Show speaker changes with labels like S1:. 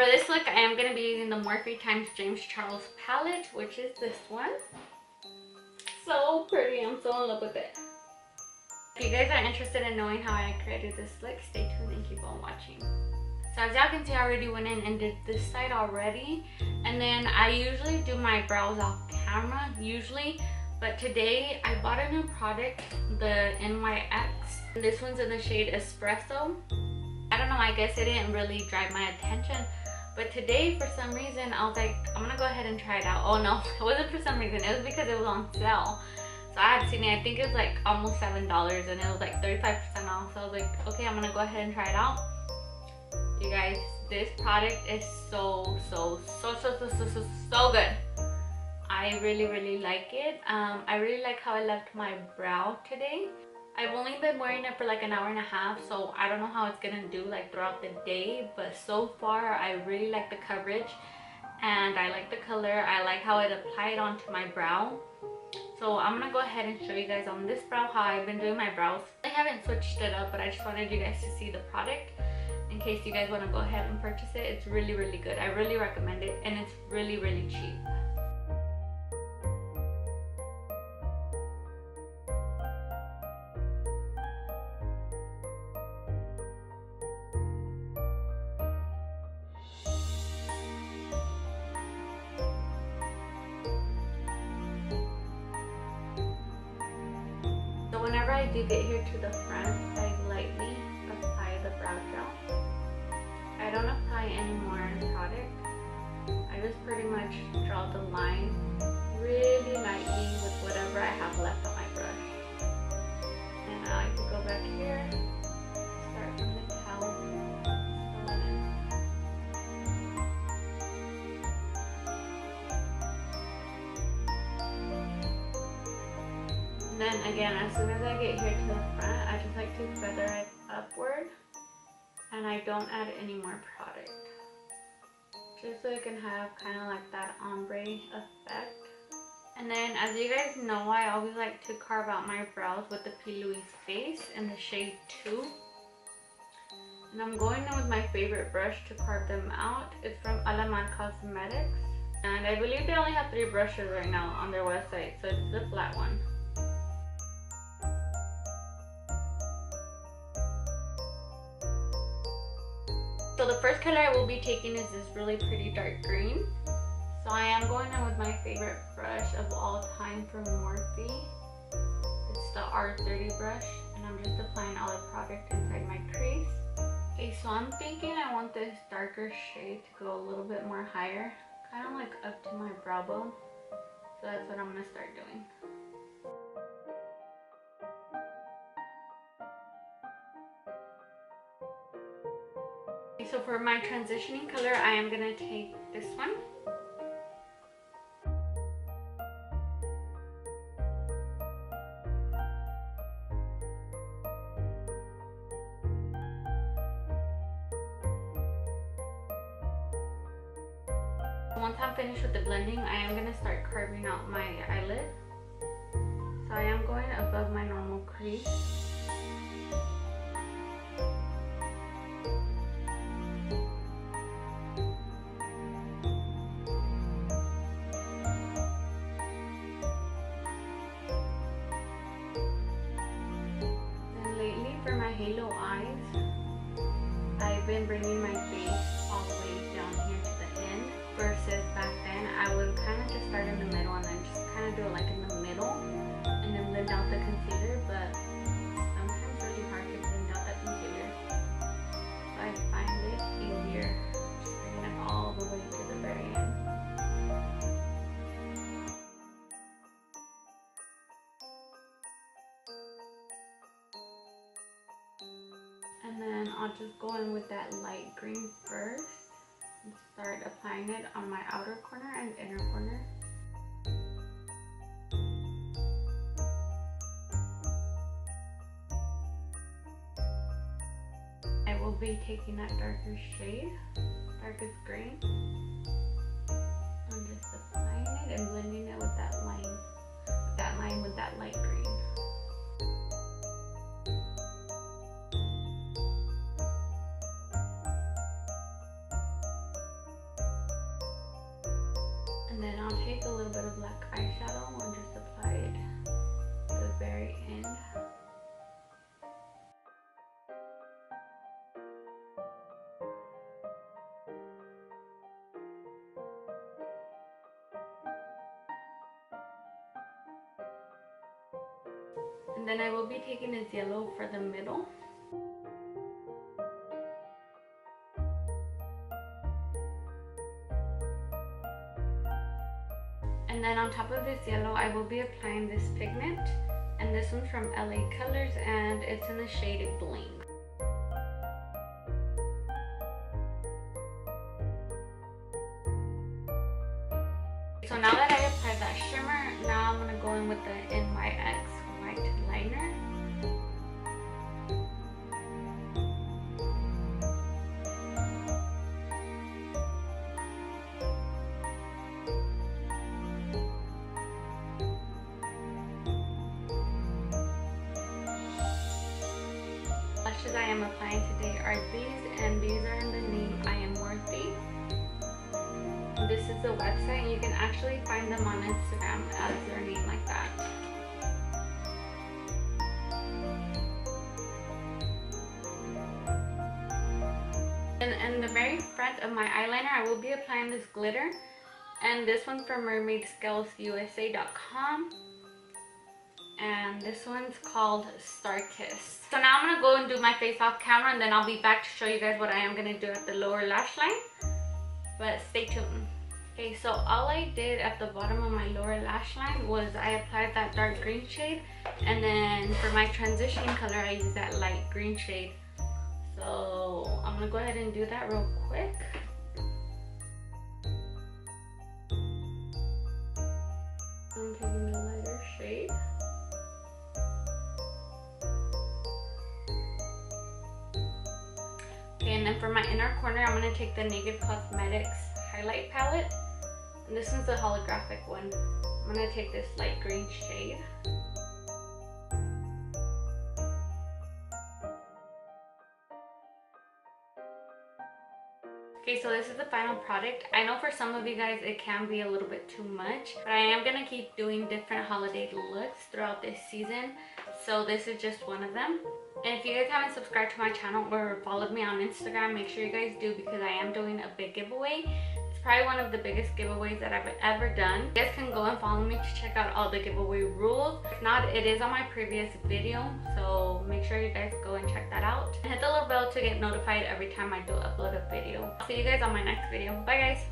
S1: this look, I am going to be using the Morphe x James Charles palette, which is this one. So pretty. I'm so in love with it. If you guys are interested in knowing how I created this look, stay tuned and keep on watching. So as y'all can see, I already went in and did this side already. And then I usually do my brows off camera, usually. But today, I bought a new product, the NYX. This one's in the shade Espresso. I don't know, I guess it didn't really drive my attention. But today, for some reason, I was like, I'm gonna go ahead and try it out. Oh no, it wasn't for some reason. It was because it was on sale. So I had seen it, I think it was like almost $7 and it was like 35% off. So I was like, okay, I'm gonna go ahead and try it out. You guys, this product is so good. I really like it. I really like how it left my brow today. I've only been wearing it for like an hour and a half, so I don't know how it's gonna do like throughout the day, but so far I really like the coverage and I like the color. I like how it applied onto my brow. So I'm gonna go ahead and show you guys on this brow how I've been doing my brows. I haven't switched it up, but I just wanted you guys to see the product in case you guys want to go ahead and purchase it. It's really good. I really recommend it, and it's really cheap. So whenever I do get here to the front, I lightly apply the brow gel. I don't apply any more product. I just pretty much draw the line really lightly with whatever I have left on my brush. And I like to go back here, start from the towel, fill it in. And then again, as soon as I get here to the front, I just like to feather it upward. And I don't add any more product, just so it can have kind of like that ombre effect. And then, as you guys know, I always like to carve out my brows with the P. Louise face in the shade 2. And I'm going in with my favorite brush to carve them out. It's from Alaman Cosmetics, and I believe they only have 3 brushes right now on their website, so it's the flat one. So the first color I will be taking is this really pretty dark green. So I am going in with my favorite brush of all time from Morphe. It's the R30 brush, and I'm just applying all the product inside my crease. Okay, so I'm thinking I want this darker shade to go a little bit more higher, kind of like up to my brow bone. So that's what I'm going to start doing. So for my transitioning color, I am going to take this one. Once I'm finished with the blending, I am going to start carving out my eyelid. So I am going above my normal crease. Halo eyes, I've been bringing my face all the way down here to the end, versus back then I would kind of just start in the middle and then just kind of do it like in the middle and then blend out the concealer, but sometimes it's really hard to blend out that concealer, so I find it easier just bringing it all the way to the very end. And then I'll just go in with that light green first and start applying it on my outer corner and inner corner. I will be taking that darker shade, darkest green, and just applying it and blending it with that line with that light green. And then I'll take a little bit of black eyeshadow and just apply it to the very end. And then I will be taking this yellow for the middle. And then on top of this yellow, I will be applying this pigment. And this one's from LA Colors and it's in the shade Bling. So now that I applied that shimmer, now I'm going to go in with the NYX white liner. Lashes I am applying today are these, and these are in the name I Am Worthy. This is the website, and you can actually find them on Instagram as their name like that. And in the very front of my eyeliner, I will be applying this glitter, and this one's from mermaidscalesusa.com. And this one's called Star Kiss. So now I'm gonna go and do my face off camera, and then I'll be back to show you guys what I am gonna do at the lower lash line. But stay tuned. Okay, so all I did at the bottom of my lower lash line was I applied that dark green shade, and then for my transition color I used that light green shade. So I'm gonna go ahead and do that real quick. I'm taking the lighter shade. Okay, and then for my inner corner, I'm going to take the Naked Cosmetics highlight palette. And this one's the holographic one. I'm going to take this light green shade. Okay, so this is the final product. I know for some of you guys it can be a little bit too much, but I am going to keep doing different holiday looks throughout this season. So this is just one of them. And if you guys haven't subscribed to my channel or followed me on Instagram, make sure you guys do, because I am doing a big giveaway. It's probably one of the biggest giveaways that I've ever done. You guys can go and follow me to check out all the giveaway rules. If not, it is on my previous video, so make sure you guys go and check that out. And hit the little bell to get notified every time I do upload a video. I'll see you guys on my next video. Bye guys!